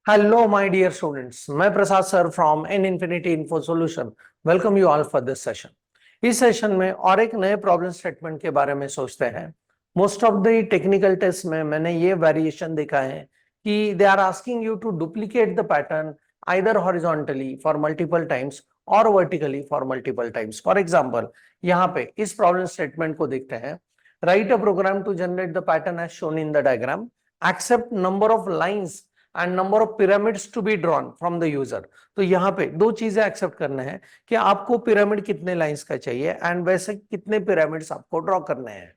Hello, my dear students. मैं Prasad sir from an infinity info solution welcome you all for this session. इस session में और एक नए प्रॉब्लम स्टेटमेंट के बारे में सोचते हैं। Most of the technical test में मैंने ये वेरिएशन देखा है कि they are asking you to duplicate the pattern either horizontally for multiple times or vertically for multiple times. For example, यहाँ पे इस प्रॉब्लम स्टेटमेंट को देखते हैं। Write a program to generate the pattern as shown in the diagram, accept number of lines and number of pyramids to be drawn from the user. तो यहाँ पे दो चीजें एक्सेप्ट करने हैं कि आपको पिरामिड कितने लाइंस का चाहिए एंड वैसे कितने पिरामिड्स आपको ड्रॉ करने हैं।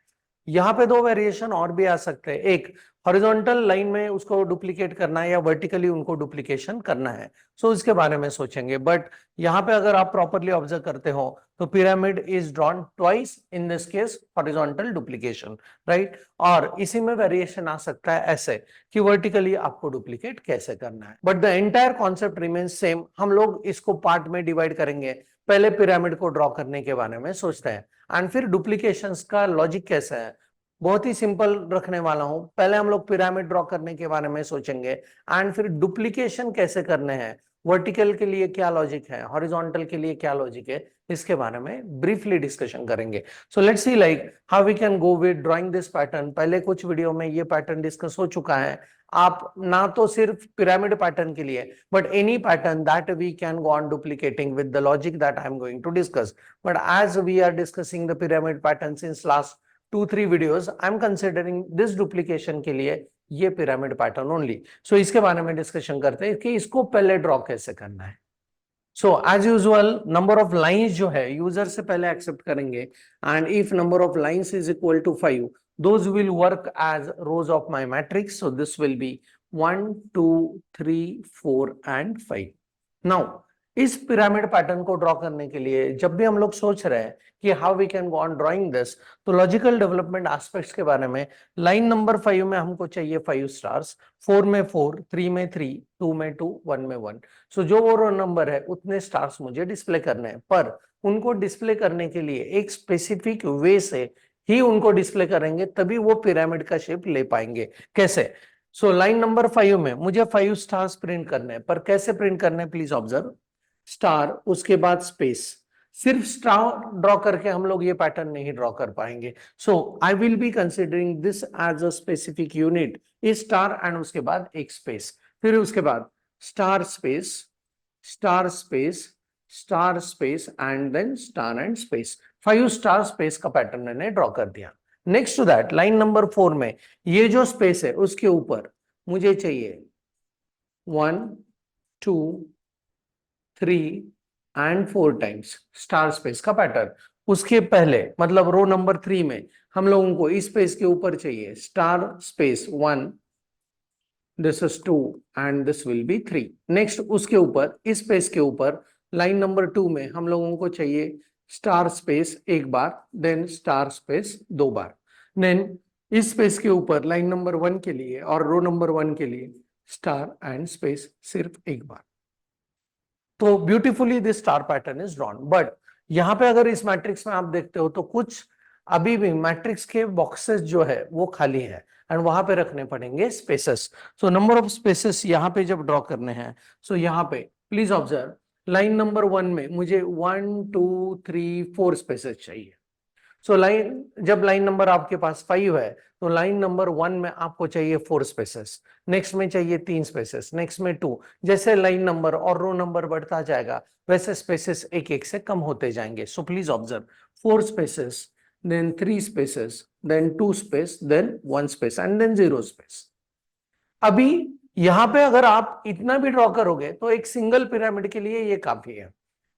यहाँ पे दो वेरिएशन और भी आ सकते हैं, एक हॉरिजॉन्टल लाइन में उसको डुप्लीकेट करना है या वर्टिकली उनको डुप्लीकेशन करना है। सो इसके बारे में सोचेंगे, बट यहाँ पे अगर आप प्रॉपरली ऑब्जर्व करते हो तो pyramid is drawn twice, in this case horizontal duplication, right. और इसी में वेरिएशन आ सकता है ऐसे कि वर्टिकली आपको डुप्लीकेट कैसे करना है, but the entire concept remains same. हम लोग इसको पार्ट में डिवाइड करेंगे। पहले पिरामिड को ड्रॉ करने के बारे में सोचते हैं एंड फिर डुप्लीकेशंस का लॉजिक कैसे है, बहुत ही सिंपल रखने वाला हूं। पहले हम लोग पिरामिड ड्रॉ करने के बारे में सोचेंगे एंड फिर डुप्लीकेशन कैसे करने हैं, वर्टिकल के लिए क्या लॉजिक है, हॉरिजॉन्टल के लिए क्या लॉजिक है, इसके बारे में ब्रीफली डिस्कशन करेंगे। So let's see like how we can go with drawing this pattern. पहले कुछ वीडियो में ये पैटर्न डिस्कस हो चुका है। आप ना तो सिर्फ पिरामिड पैटर्न के लिए but any pattern that we can go on duplicating with the logic that I am going to discuss. But as we are discussing the pyramid pattern since last 2-3 videos, I am considering this duplication के लिए ये pyramid pattern only. सो इसके बारे में discussion करते हैं कि इसको पहले ड्रॉ कैसे करना है। So as usual number of lines जो है यूजर से पहले एक्सेप्ट करेंगे and if number of lines is equal to 5, those will work as rows of my matrix. So this will be 1 2 3 4 and 5. Now इस pyramid pattern को draw करने के लिए जब भी हम लोग सोच रहे हैं कि how we can go on drawing this, तो लॉजिकल डेवलपमेंट एस्पेक्ट्स के बारे में लाइन नंबर 5 में हमको चाहिए 5 स्टार्स, 4 में 4, 3 में 3, 2 में 2, 1 में 1। सो जो वो नंबर है उतने स्टार्स मुझे डिस्प्ले करने हैं, पर उनको डिस्प्ले करने के लिए एक स्पेसिफिक वे से ही उनको डिस्प्ले करेंगे, तभी वो पिरामिड का शेप ले पाएंगे। कैसे? सो लाइन नंबर 5 में मुझे 5 स्टार्स प्रिंट करने हैं, पर कैसे प्रिंट करने हैं प्लीज ऑब्जर्व। स्टार, उसके बाद स्पेस। सिर्फ स्टार ड्रॉ करके हम लोग ये पैटर्न नहीं ड्रॉ कर पाएंगे। So I will be considering this as a specific unit, इस स्टार एंड उसके बाद एक स्पेस, फिर उसके बाद star space, star space, star space and then star and space. 5 star space का पैटर्न मैंने ड्रॉ कर दिया। Next to that line number 4 में ये जो स्पेस है उसके ऊपर मुझे चाहिए 1 2 3 एंड 4 टाइम्स स्टार स्पेस का पैटर्न। उसके पहले मतलब रो नंबर 3 में हम लोगों को इस स्पेस के ऊपर चाहिए star space 1, this is 2 and this will be 3। Next उसके ऊपर इस स्पेस के ऊपर लाइन नंबर 2 में हम लोगों को चाहिए स्टार स्पेस एक बार, देन स्टार स्पेस 2 बार। देन इस स्पेस के ऊपर लाइन नंबर 1 के लिए और रो नंबर 1 के लिए स्टार एंड स्पेस सिर्फ एक बार। तो beautifully this star pattern is drawn. But यहाँ पे अगर इस मैट्रिक्स में आप देखते हो तो कुछ अभी भी मैट्रिक्स के बॉक्सेस जो है वो खाली है एंड वहां पे रखने पड़ेंगे spaces. So number of spaces यहाँ पे जब ड्रॉ करने हैं, सो यहाँ पे प्लीज ऑब्जर्व लाइन नंबर 1 में मुझे 1 2 3 4 स्पेसेस चाहिए। सो लाइन जब लाइन नंबर आपके पास 5 है तो लाइन नंबर 1 में आपको चाहिए 4 स्पेसेस, नेक्स्ट में चाहिए 3 स्पेसेस, नेक्स्ट में 2। जैसे लाइन नंबर और रो नंबर बढ़ता जाएगा वैसे स्पेसेस एक एक से कम होते जाएंगे। So please observe 4 spaces, then 3 spaces, then 2 space, then 1 space and then 0 space. अभी यहां पे अगर आप इतना भी ड्रॉ करोगे तो एक सिंगल पिरामिड के लिए ये काफी है,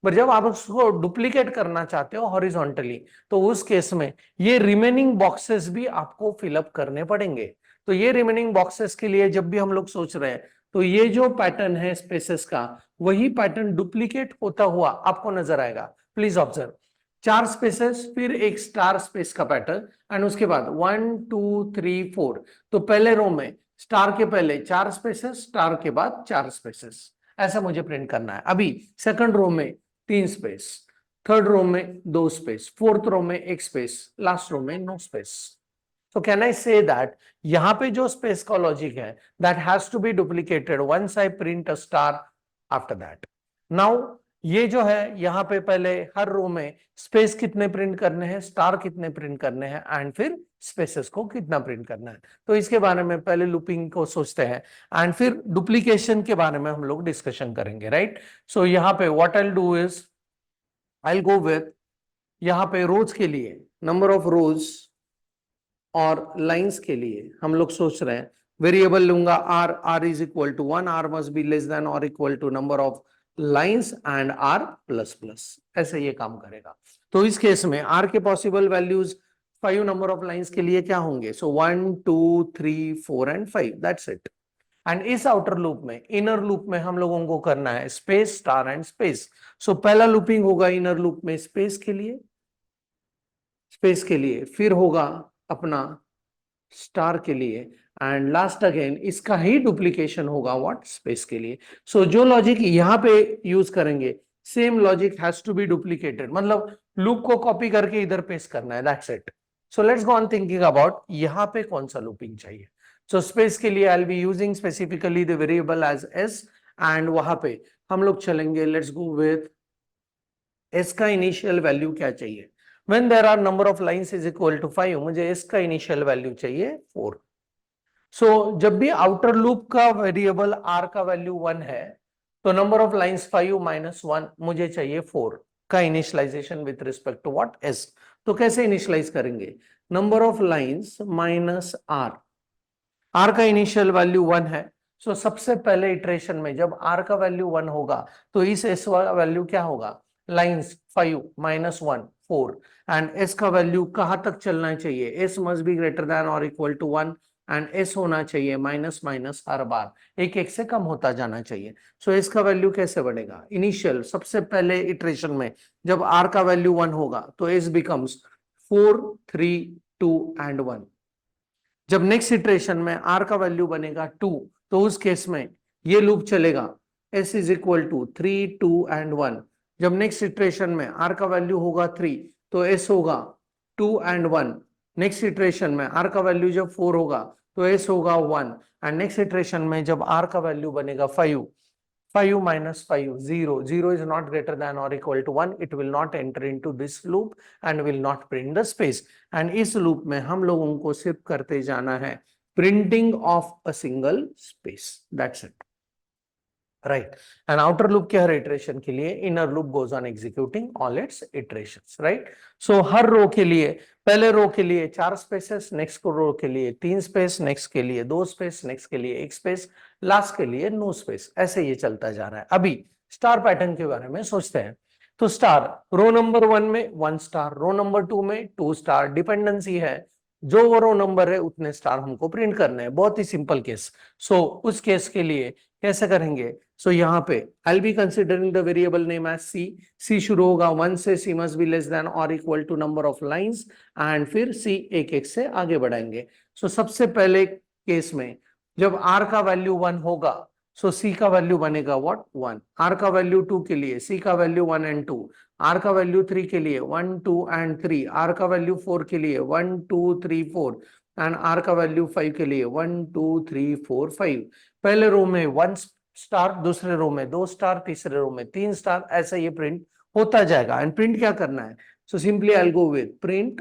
पर जब आप उसको डुप्लीकेट करना चाहते हो हॉरिजॉन्टली तो उस केस में ये रिमेनिंग बॉक्सेस भी आपको फिलअप करने पड़ेंगे। तो ये रिमेनिंग बॉक्सेस के लिए जब भी हम लोग सोच रहे हैं तो ये जो पैटर्न है स्पेसेस का, वही पैटर्न डुप्लीकेट होता हुआ आपको नजर आएगा। प्लीज ऑब्जर्व 4 स्पेसेस, फिर एक स्टार स्पेस का पैटर्न एंड उसके बाद 1 2 3 4। तो पहले रो में स्टार के पहले 4 स्पेसेस, स्टार के बाद 4 स्पेसेस, ऐसा मुझे प्रिंट करना है। अभी सेकंड रो में 3 स्पेस, थर्ड रो में 2 स्पेस, फोर्थ रो में 1 स्पेस, लास्ट रो में no space. So can I say that यहाँ पे जो स्पेस का लॉजिक है that has to be duplicated once I print a star after that. Now ये जो है यहाँ पे पहले हर रो में स्पेस कितने प्रिंट करने हैं, स्टार कितने प्रिंट करने हैं एंड फिर स्पेसेस को कितना प्रिंट करना है. तो इसके बारे में पहले लूपिंग को सोचते हैं एंड फिर डुप्लीकेशन के बारे में हम लोग डिस्कशन करेंगे, राइट. सो यहाँ पे what I will do is I will go with यहाँ पे रोज के लिए नंबर ऑफ रोज और लाइंस के लिए हम लोग सोच रहे हैं वेरिएबल लूंगा R. R is equal to 1. R must be less than और equal to number of lines and R plus plus. ऐसे ये काम करेगा. तो इस केस में आर के possible values 5 number of lines के लिए क्या होंगे. सो 1 2 3 4 एंड 5. That's it. एंड इस आउटर लूप में, इनर लूप में हम लोगों को करना है स्पेस, स्टार एंड स्पेस. सो पहला लूपिंग होगा इनर लूप में स्पेस के लिए, फिर होगा अपना स्टार के लिए एंड लास्ट अगेन इसका ही डुप्लीकेशन होगा व्हाट, स्पेस के लिए. सो जो लॉजिक यहाँ पे यूज करेंगे same logic has to be duplicated, मतलब लूप को कॉपी करके इधर पेस्ट करना है. That's it. So let's go on thinking about यहाँ पे कौन सा लूपिंग चाहिए. सो स्पेस के लिए I will be using specifically the variable as S and वहां पे हम लोग चलेंगे. लेट्स गो विथ एस का इनिशियल वैल्यू क्या चाहिए. When there are number of lines is equal to 5, मुझे S का इनिशियल वैल्यू चाहिए 4. सो जब भी आउटर लूप का वेरिएबल R का वैल्यू 1 है तो नंबर ऑफ लाइंस 5 माइनस 1 मुझे चाहिए 4 का initialization with respect to what, S. तो कैसे इनिशियलाइज करेंगे. Number of lines minus R. R का इनिशियल वैल्यू 1 है. सो सबसे पहले इटरेशन में जब R का वैल्यू 1 होगा तो इस S वाला वैल्यू क्या होगा, लाइंस 5 माइनस 1 4 एंड S का वैल्यू कहां तक चलना चाहिए. S must be greater than और इक्वल टू 1 एंड S होना चाहिए माइनस माइनस हर बार एक एक से कम होता जाना चाहिए. सो S का वैल्यू कैसे बढ़ेगा. इनिशियल सबसे पहले इटरेशन में जब R का वैल्यू 1 होगा तो S बिकम्स 4 3 2 एंड 1. जब नेक्स्ट इटरेशन में R का वैल्यू बनेगा 2 तो उस केस में ये लूप चलेगा S is equal to 3 2 and 1. जब नेक्स्ट इटरेशन में R का वैल्यू होगा 3 तो S होगा 2 एंड 1. नेक्स्ट इटरेशन में R का वैल्यू जब 4 होगा तो S होगा 1 एंड नेक्स्ट इटरेशन में जब R का वैल्यू बनेगा 5 minus 5 0. 0 is not greater than or equal to 1. It will not enter into this loop and will not print the space. And इस loop में हम लोगों को सिर्फ करते जाना है printing of a single space. That's it. Right. And outer loop के हर iteration के लिए inner loop goes on executing all its iterations. Right. So हर रो के लिए, पहले रो के लिए 4 spaces, next रो के लिए 3 space, next के लिए 2 space, next के लिए 1 space, लास्ट के लिए नो स्पेस. ऐसे ये चलता जा रहा है. अभी स्टार पैटर्न के बारे में सोचते हैं. तो स्टार रो नंबर 1 में 1 स्टार, रो नंबर 2 में 2 स्टार. डिपेंडेंसी है जो वो रो नंबर है उतने स्टार हमको प्रिंट करने हैं. बहुत ही सिंपल केस. सो उस केस के लिए कैसे करेंगे. सो यहाँ पे I will be considering the variable name as C. C शुरू होगा 1 से. C must be less than और equal to number of lines and फिर सी एक एक से आगे बढ़ाएंगे. सो सबसे पहले केस में जब R का वैल्यू 1 होगा सो C का वैल्यू बनेगा व्हाट, 1. R का वैल्यू 2 के लिए C का वैल्यू 1 एंड 2. R का वैल्यू 3 के लिए 1 2 एंड 3. R का वैल्यू 4 के लिए 1 2 3 4 एंड R का वैल्यू 5 के लिए 1 2 3 4 5. पहले रो में 1 स्टार, दूसरे रो में 2 स्टार, तीसरे रो में 3 स्टार. ऐसा ये प्रिंट होता जाएगा. एंड प्रिंट क्या करना है. So simply I will go with print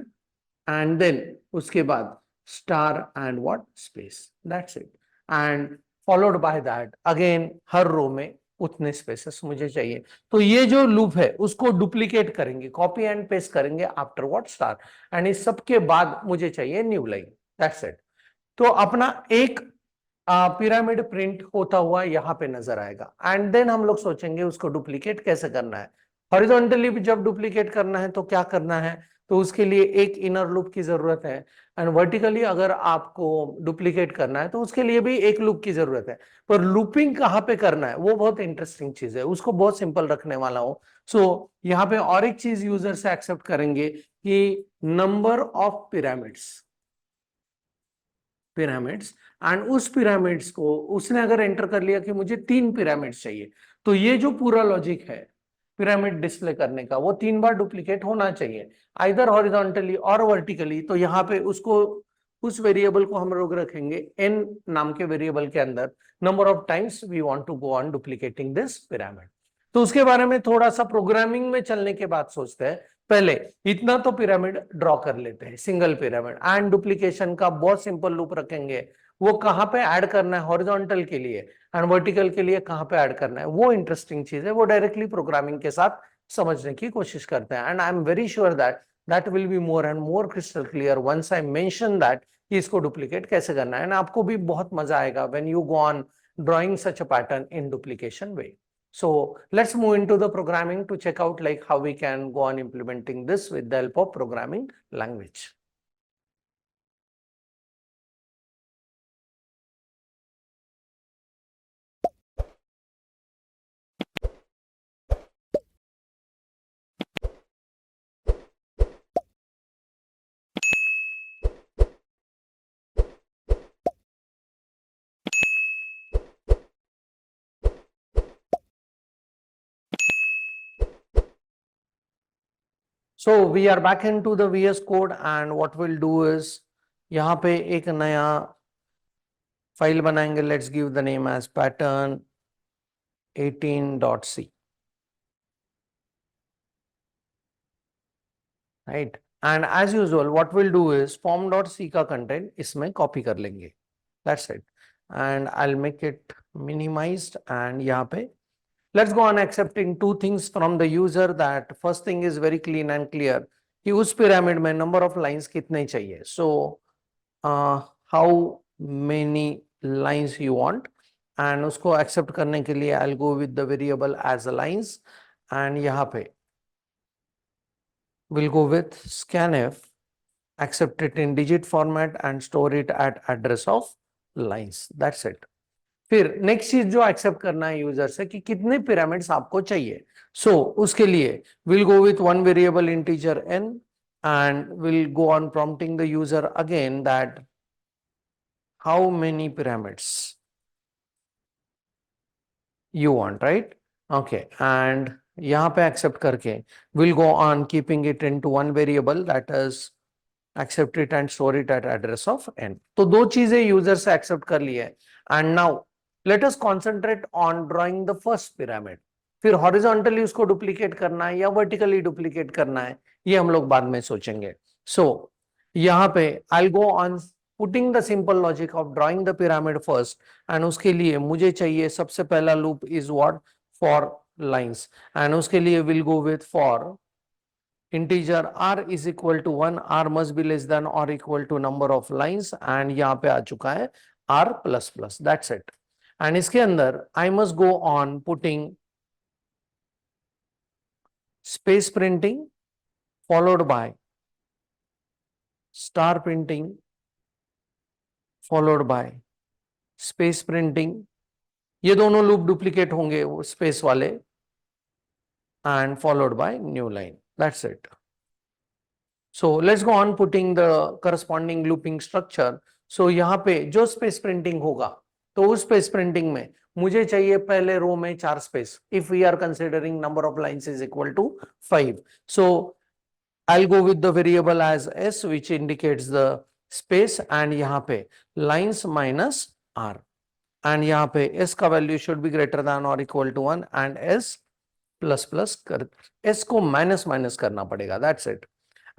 and then उसके बाद star and what, space. That's it. And followed by that again हर रो में उतने स्पेसेस मुझे चाहिए. तो ये जो लूप है उसको डुप्लीकेट करेंगे, कॉपी एंड पेस्ट करेंगे आफ्टर व्हाट, स्टार. एंड इस सब के बाद मुझे चाहिए न्यू लाइन. That's it. तो अपना एक पिरामिड प्रिंट होता हुआ यहाँ पे नजर आएगा. एंड देन हम लोग सोचेंगे उसको डुप्लीकेट कैसे करना है. हॉरिजॉन्टली जब डुप्लीकेट करना है तो क्या करना है. तो उसके लिए एक इनर लूप की जरूरत है एंड वर्टिकली अगर आपको डुप्लीकेट करना है तो उसके लिए भी एक लूप की जरूरत है. पर लूपिंग कहाँ पे करना है वो बहुत इंटरेस्टिंग चीज है, उसको बहुत सिंपल रखने वाला हूं. सो यहाँ पे और एक चीज यूजर से एक्सेप्ट करेंगे कि नंबर ऑफ पिरामिड्स एंड उस पिरामिड्स को उसने अगर एंटर कर लिया कि मुझे 3 पिरामिड्स चाहिए तो ये जो पूरा लॉजिक है पिरामिड डिस्प्ले करने का वो 3 बार डुप्लीकेट होना चाहिए, आइदर हॉरिजॉन्टली और वर्टिकली. तो यहाँ पे उसको उस वेरिएबल को हम लोग रखेंगे n नाम के वेरिएबल के अंदर, number of times we want to go on duplicating this pyramid. तो उसके बारे में थोड़ा सा प्रोग्रामिंग में चलने के बाद सोचते हैं, पहले इतना तो पिरामिड ड्रॉ कर लेते हैं, सिंगल पिरामिड, एंड डुप्लीकेशन का बहुत सिंपल लूप रखेंगे। वो कहां पे ऐड करना है, हॉरिजॉन्टल के लिए, एंड वर्टिकल के लिए कहां पे ऐड करना है, वो इंटरेस्टिंग चीज है, वो डायरेक्टली प्रोग्रामिंग के साथ समझने की कोशिश करते हैं। And I am very sure that that will be more and more crystal clear once I mention that कि इसको डुप्लीकेट कैसे करना है, एंड आपको भी बहुत मजा आएगा when you go on drawing such a pattern in duplication way. So let's move into the programming to check out like how we can go on implementing this with the help of programming language. So we are back into the VS Code, and what we'll do is यहाँ पे एक नया file बनाएंगे. Let's give the name as pattern 18.c. Right? And as usual, what we'll do is form.c का content इसमें copy कर लेंगे. That's it. And I'll make it minimized, and यहाँ पे let's go on accepting two things from the user. That first thing is very clean and clear कि उस pyramid में number of lines कितने चाहिए. So how many lines you want, and उसको accept करने के लिए I'll go with the variable as a lines, and यहाँ पे we'll go with scanf, accept it in digit format and store it at address of lines. That's it. फिर next चीज जो accept करना है यूजर से कि कितने पिरामिड्स आपको चाहिए. सो उसके लिए will go with one variable integer n, and will go on prompting the user again that how many pyramids you want, right? Okay, and यहाँ पे accept करके we'll go on keeping it into one variable, that is accept it and store it at address of n. तो दो चीजें user से accept कर ली है. And now let us concentrate on drawing the first pyramid. फिर horizontally उसको duplicate करना है या vertically duplicate करना है, ये हम लोग बाद में सोचेंगे. So यहाँ पे I'll go on putting the simple logic of drawing the pyramid first, and उसके लिए मुझे चाहिए सबसे पहला loop is what, for lines, and उसके लिए will go with for integer r is equal to 1, r must be less than or equal to number of lines, and यहाँ पे आ चुका है r plus plus. That's it. And इसके अंदर I must go on putting space printing followed by star printing followed by space printing. ये दोनों loop duplicate होंगे वो स्पेस वाले, and followed by new line. That's it. So let's go on putting the corresponding looping structure. So यहाँ पे जो space printing होगा, तो उस space printing में मुझे चाहिए पहले रो में 4 space. If we are considering number of lines is equal to 5, so I'll go with the variable as s, which indicates the space, and यहाँ पे lines minus r, and यहाँ पे s का value should be greater than or equal to 1, and s plus plus कर s को minus minus करना पड़ेगा. That's it.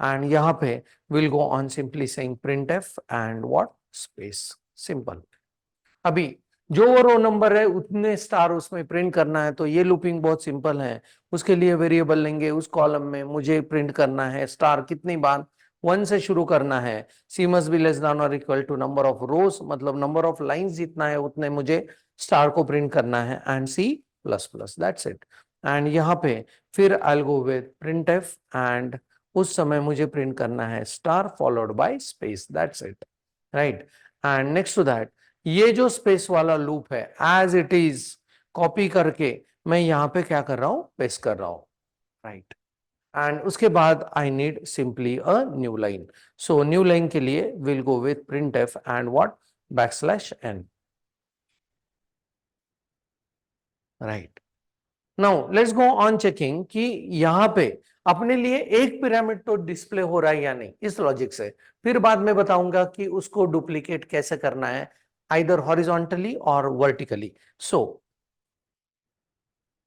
And यहाँ पे will go on simply saying printf and what, space. Simple. अभी जो रो नंबर है उतने स्टार उसमें प्रिंट करना है, तो ये लूपिंग बहुत सिंपल है. उसके लिए वेरिएबल लेंगे, उस कॉलम में मुझे प्रिंट करना है स्टार कितनी बार, 1 से शुरू करना है. C must be less than और equal to number of rows, मतलब नंबर ऑफ लाइंस जितना है उतने मुझे स्टार को प्रिंट करना है, and C plus plus. That's it. And यहाँ पे फिर I'll go with printf, and उस समय मुझे प्रिंट करना है star followed by space. That's it. Right. And next to that ये जो स्पेस वाला लूप है एज इट इज कॉपी करके मैं यहाँ पे क्या कर रहा हूं, पेस्ट कर रहा हूं. राइट. एंड उसके बाद I need simply a new line. So new line के लिए will go with printf and what, \n. Right. Now let's go on checking कि यहाँ पे अपने लिए एक पिरामिड तो डिस्प्ले हो रहा है या नहीं, इस लॉजिक से। फिर बाद में बताऊंगा कि उसको डुप्लीकेट कैसे करना है, आइदर हॉरिजॉन्टली और vertically. So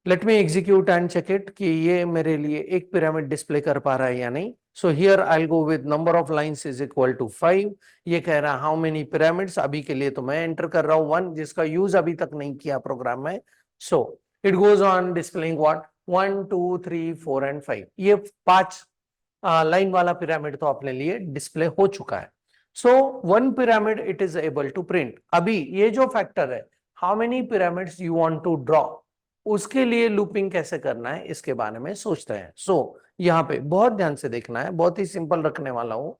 let me execute and check it कि ये मेरे लिए एक पिरामिड डिस्प्ले कर पा रहा है या नहीं। So here I will go with number of lines is equal to 5। ये कह रहा है हाउ मेनी पिरामिड्स, अभी के लिए तो मैं एंटर कर रहा हूं 1, जिसका यूज अभी तक नहीं किया प्रोग्राम में। So it goes on displaying what, 1 2 3 4 and 5। ये 5 लाइन वाला पिरामिड तो अपने लिए डिस्प्ले हो चुका है। So 1 pyramid it is able to print. अभी ये जो फैक्टर है, how many pyramids you want to draw, उसके लिए लूपिंग कैसे करना है इसके बारे में सोचते हैं। सो यहां पे बहुत ध्यान से देखना है, बहुत ही सिंपल रखने वाला हूं।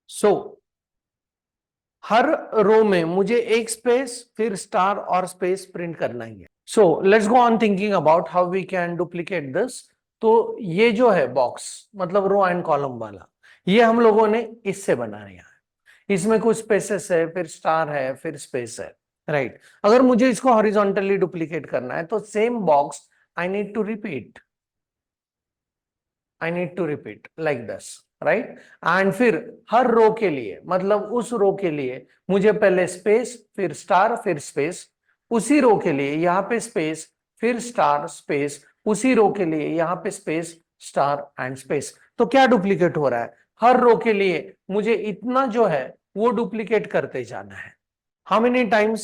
सो हर रो में मुझे एक स्पेस फिर स्टार और स्पेस प्रिंट करना ही है। So let's go on thinking about how we can duplicate this. तो ये जो है बॉक्स, मतलब रो एंड कॉलम वाला, ये हम लोगों ने इससे बनाया है। इसमें कुछ स्पेसेस है, फिर स्टार है, फिर स्पेस है, राइट। अगर मुझे इसको हॉरिजॉन्टली डुप्लीकेट करना है तो same box I need to repeat, I need to repeat like this, right. And फिर हर रो के लिए, मतलब उस रो के लिए मुझे पहले स्पेस फिर स्टार फिर स्पेस, उसी रो के लिए यहाँ पे स्पेस फिर स्टार स्पेस, उसी रो के लिए यहाँ पे स्पेस स्टार एंड स्पेस। तो क्या डुप्लीकेट हो रहा है, हर रो के लिए मुझे इतना जो है वो डुप्लीकेट करते जाना है। How many times?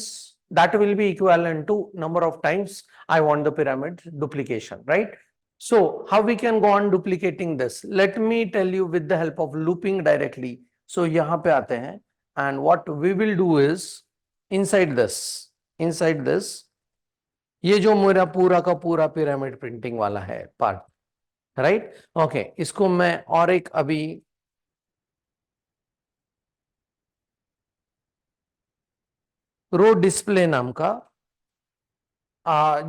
That will be equivalent to number of times I want the pyramid duplication, right? So how we can go on duplicating this? Let me tell you with the help of looping directly. So यहाँ पे आते हैं, and what we will do is inside this, ये जो मेरा पूरा का पूरा pyramid printing वाला है part, right? Okay, इसको मैं और एक अभी रो डिस्प्ले नाम का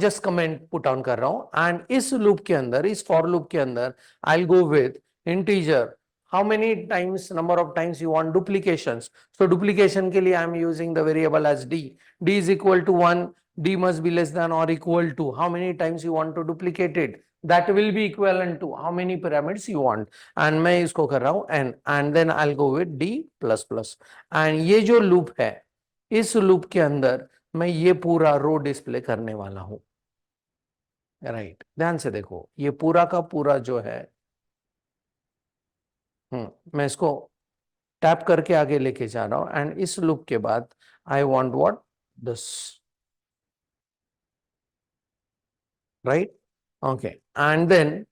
जस्ट कमेंट पुट ऑन कर रहा हूं। एंड इस लूप के अंदर, इस फॉर लूप के अंदर I go with integer, how many times, number of times you want duplications. So duplication के लिए I am using the variable as D is equal to 1, D must be less than और equal to how many times you want to duplicate it, that will be equivalent to how many pyramids you want। and मैं इसको कर रहा हूं n, and then I'll go with d plus plus। and ये जो loop है, इस loop के अंदर मैं ये पूरा रो डिस्प्ले करने वाला हूं, राइट। ध्यान से देखो, ये पूरा का पूरा जो है, मैं इसको टैप करके आगे लेके जा रहा हूं। एंड इस लूप के बाद I want what, this, right. Okay, and then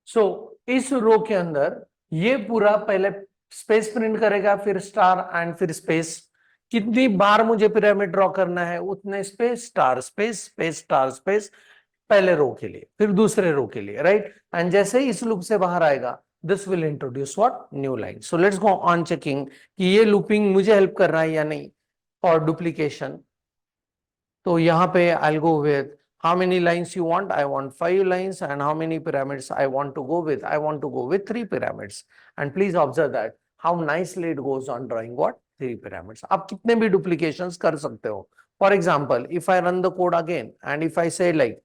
so इस रो के अंदर ये पूरा पहले स्पेस प्रिंट करेगा, फिर स्टार एंड फिर स्पेस। कितनी बार मुझे पिरामिड ड्रॉ करना है उतने space star space space star space, पहले रो के लिए फिर दूसरे रो के लिए, राइट। एंड जैसे ही इस लूप से बाहर आएगा, this will introduce what, new line. So let's go on checking कि ये लूपिंग मुझे हेल्प कर रहा है या नहीं फॉर डुप्लीकेशन। तो यहाँ पे I go with how many lines you want, I want 5 lines। and how many pyramids I want to go with, I want to go with 3 pyramids। and please observe that how nicely it goes on drawing what, 3 pyramids। आप कितने भी duplications कर सकते हो। for example, if I run the code again and if I say like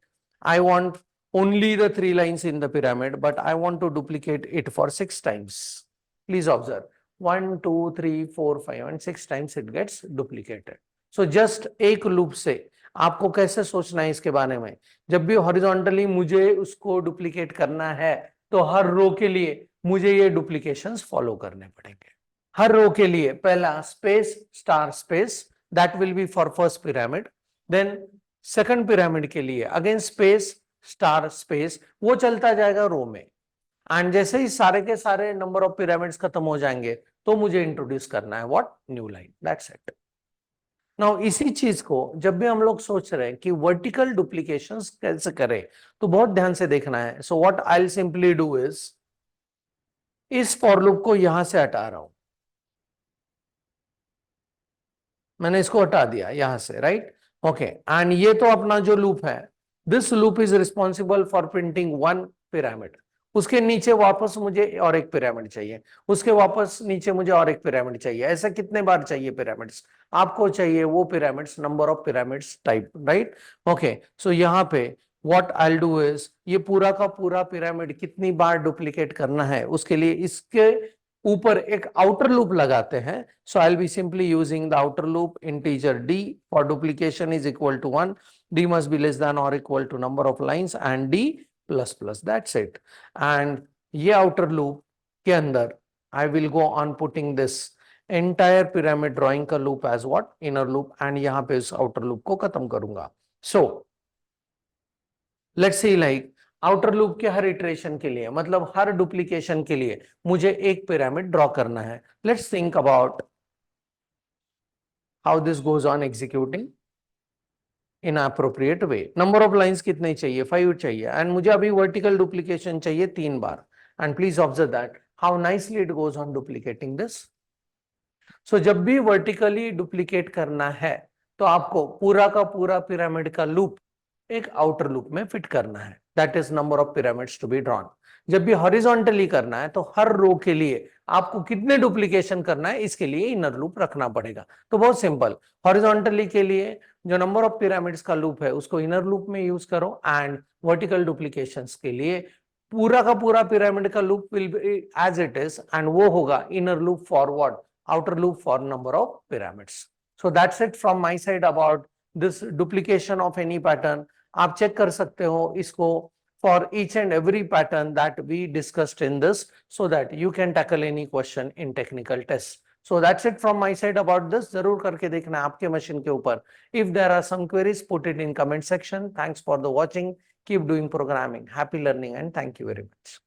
I want only the 3 lines in the pyramid but I want to duplicate it for 6 times, please observe 1 2 3 4 5 and 6 times it gets duplicated। so just एक loop से आपको कैसे सोचना है इसके बारे में, जब भी हॉरिजॉन्टली मुझे उसको डुप्लीकेट करना है तो हर रो के लिए मुझे ये डुप्लीकेशंस फॉलो करने पड़ेंगे। हर रो के लिए पहला space star space, that will be for first pyramid. Then second pyramid के लिए अगेन स्पेस स्टार स्पेस, वो चलता जाएगा रो में। एंड जैसे ही सारे के सारे नंबर ऑफ पिरामिड्स खत्म हो जाएंगे तो मुझे इंट्रोड्यूस करना है what, new line, that's it. Now इसी चीज को जब भी हम लोग सोच रहे हैं कि वर्टिकल डुप्लीकेशंस कैसे करें, तो बहुत ध्यान से देखना है। So what I will simply do is, इस फॉर लूप को यहां से हटा रहा हूं, मैंने इसको हटा दिया यहां से, राइट। ओके, एंड ये तो अपना जो लूप है, this loop is responsible for printing 1 pyramid. उसके नीचे वापस मुझे और एक पिरामिड चाहिए, उसके वापस नीचे मुझे और एक पिरामिड चाहिए। ऐसा कितने बार चाहिए पिरामिड्स? आपको चाहिए वो pyramids, number of pyramids type, right? Okay, so यहाँ पे what I will do is, ये पूरा का पूरा पिरामिड कितनी बार डुप्लीकेट करना है उसके लिए इसके ऊपर एक आउटर लूप लगाते हैं। So I will be simply using the outer loop, integer d for duplication is equal to 1, d must be less than or equal to number of lines and d plus plus, that's it. And ये outer loop के अंदर I will go on putting this entire pyramid drawing का loop as what, inner loop, and यहां पे इस outer loop को खत्म करूंगा। So let's see, like outer loop के हर इटरेशन के लिए, मतलब हर डुप्लीकेशन के लिए मुझे एक पिरामिड ड्रॉ करना है। Let's think about how this goes on executing in appropriate way. Number of lines कितने चाहिए? 5 चाहिए, एंड मुझे अभी वर्टिकल डुप्लीकेशन चाहिए 3 बार। And please observe that how nicely it goes on duplicating this. So जब भी वर्टिकली डुप्लीकेट करना है तो आपको पूरा का पूरा पिरामिड का लूप एक आउटर लूप में फिट करना है, that is number of pyramids to be drawn. जब भी हॉरिजॉन्टली करना है तो हर रो के लिए आपको कितने डुप्लीकेशन करना है इसके लिए इनर लूप रखना पड़ेगा। तो बहुत सिंपल, हॉरिजॉन्टली के लिए जो नंबर ऑफ पिरामिड्स का लूप है उसको इनर लूप में यूज करो, एंड वर्टिकल डुप्लीकेशंस के लिए पूरा का पूरा पिरामिड का loop will be as it is, and वो होगा inner loop for what, outer loop for number of pyramids. So that's it from my side about this duplication of any pattern. आप check कर सकते हो इसको for each and every pattern that we discussed in this, so that you can tackle any question in technical tests. So that's it from my side about this. जरूर करके देखना आपके machine के ऊपर। If there are some queries, put it in comment section. Thanks for the watching. Keep doing programming. Happy learning and thank you very much.